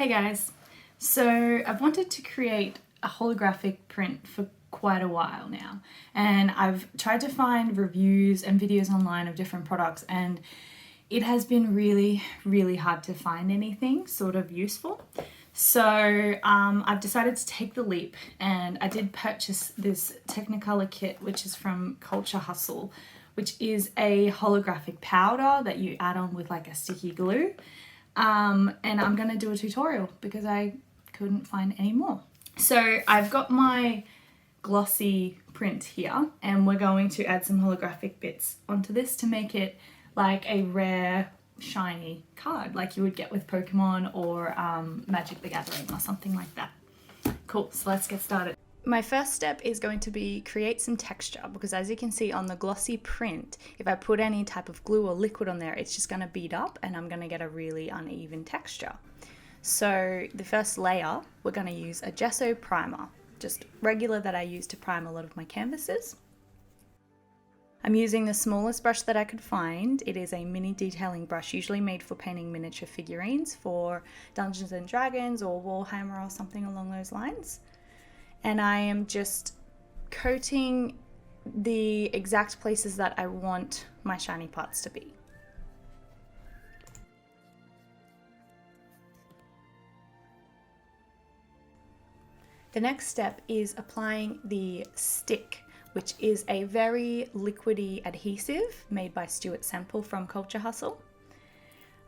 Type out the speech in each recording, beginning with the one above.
Hey guys, so I've wanted to create a holographic print for quite a while now, and I've tried to find reviews and videos online of different products, and it has been really hard to find anything sort of useful. So I've decided to take the leap, and I did purchase this technicolour kit, which is from Culture Hustle, which is a holographic powder that you add on with like a sticky glue. And I'm going to do a tutorial because I couldn't find any more. So I've got my glossy print here, and we're going to add some holographic bits onto this to make it like a rare shiny card like you would get with Pokemon or Magic the Gathering or something like that. Cool, so let's get started. My first step is going to be create some texture, because as you can see on the glossy print, if I put any type of glue or liquid on there, it's just going to bead up and I'm going to get a really uneven texture. So the first layer, we're going to use a gesso primer, just regular that I use to prime a lot of my canvases. I'm using the smallest brush that I could find. It is a mini detailing brush, usually made for painting miniature figurines for Dungeons and Dragons or Warhammer or something along those lines. And I am just coating the exact places that I want my shiny parts to be. The next step is applying the stick, which is a very liquidy adhesive made by Stuart Semple from Culture Hustle.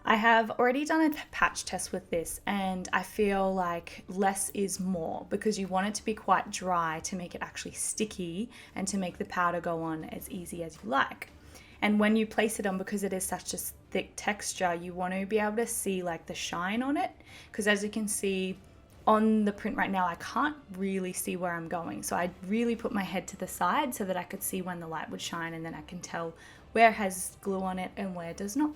I have already done a patch test with this, and I feel like less is more, because you want it to be quite dry to make it actually sticky and to make the powder go on as easy as you like. And when you place it on, because it is such a thick texture, you want to be able to see like the shine on it, because as you can see on the print right now, I can't really see where I'm going. So I really put my head to the side so that I could see when the light would shine, and then I can tell where has glue on it and where does not.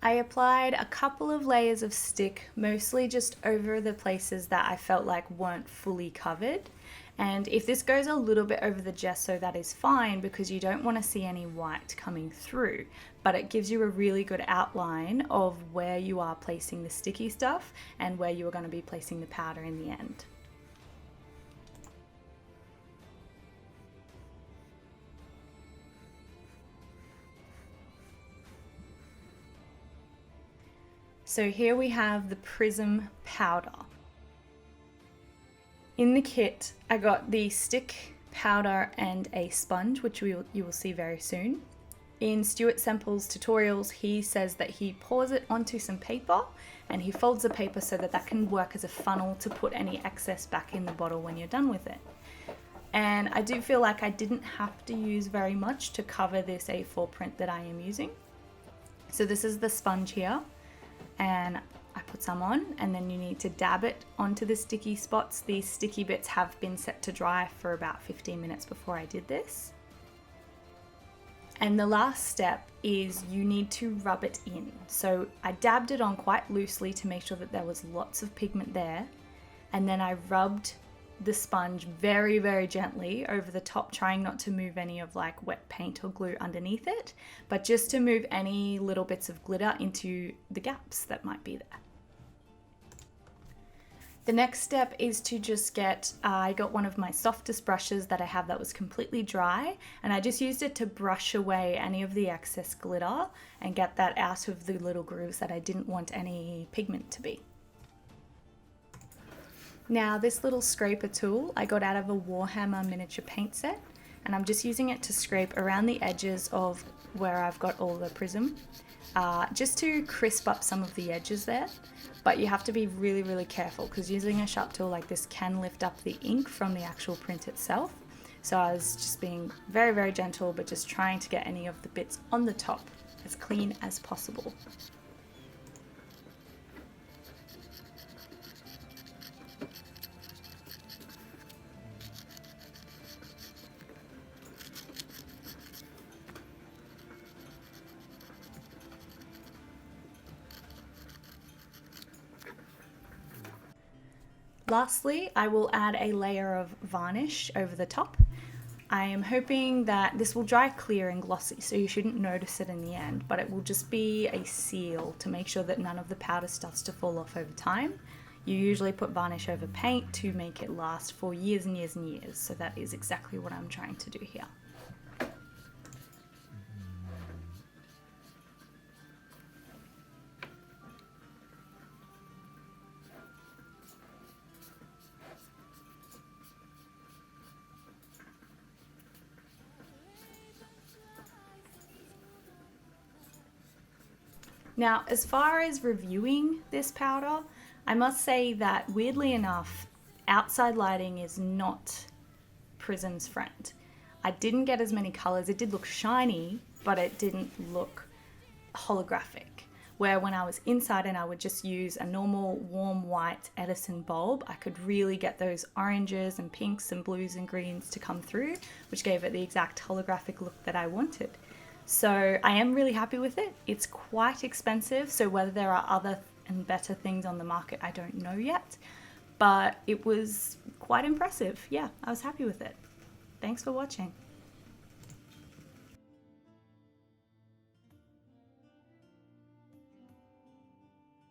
I applied a couple of layers of stick, mostly just over the places that I felt like weren't fully covered. And if this goes a little bit over the gesso, that is fine, because you don't want to see any white coming through, but it gives you a really good outline of where you are placing the sticky stuff and where you are going to be placing the powder in the end. So here we have the prism powder. In the kit, I got the stick, powder, and a sponge, which you will see very soon. In Stuart Semple's tutorials, he says that he pours it onto some paper and he folds the paper so that that can work as a funnel to put any excess back in the bottle when you're done with it. And I do feel like I didn't have to use very much to cover this A4 print that I am using. So this is the sponge here, and I put some on, and then you need to dab it onto the sticky spots. These sticky bits have been set to dry for about 15 minutes before I did this. And the last step is you need to rub it in. So I dabbed it on quite loosely to make sure that there was lots of pigment there, and then I rubbed the sponge very gently over the top, trying not to move any of like wet paint or glue underneath it, but just to move any little bits of glitter into the gaps that might be there. The next step is to just get, I got one of my softest brushes that I have that was completely dry, and I just used it to brush away any of the excess glitter and get that out of the little grooves that I didn't want any pigment to be. Now this little scraper tool I got out of a Warhammer miniature paint set, and I'm just using it to scrape around the edges of where I've got all the prism, just to crisp up some of the edges there. But you have to be really careful, because using a sharp tool like this can lift up the ink from the actual print itself. So I was just being very gentle, but just trying to get any of the bits on the top as clean as possible. Lastly, I will add a layer of varnish over the top. I am hoping that this will dry clear and glossy, so you shouldn't notice it in the end, but it will just be a seal to make sure that none of the powder starts to fall off over time. You usually put varnish over paint to make it last for years and years and years, so that is exactly what I'm trying to do here. Now, as far as reviewing this powder, I must say that weirdly enough, outside lighting is not Prism's friend. I didn't get as many colors. It did look shiny, but it didn't look holographic. Where when I was inside and I would just use a normal warm white Edison bulb, I could really get those oranges and pinks and blues and greens to come through, which gave it the exact holographic look that I wanted. So I am really happy with it. It's quite expensive, so whether there are other and better things on the market, I don't know yet. But it was quite impressive. Yeah, I was happy with it. Thanks for watching.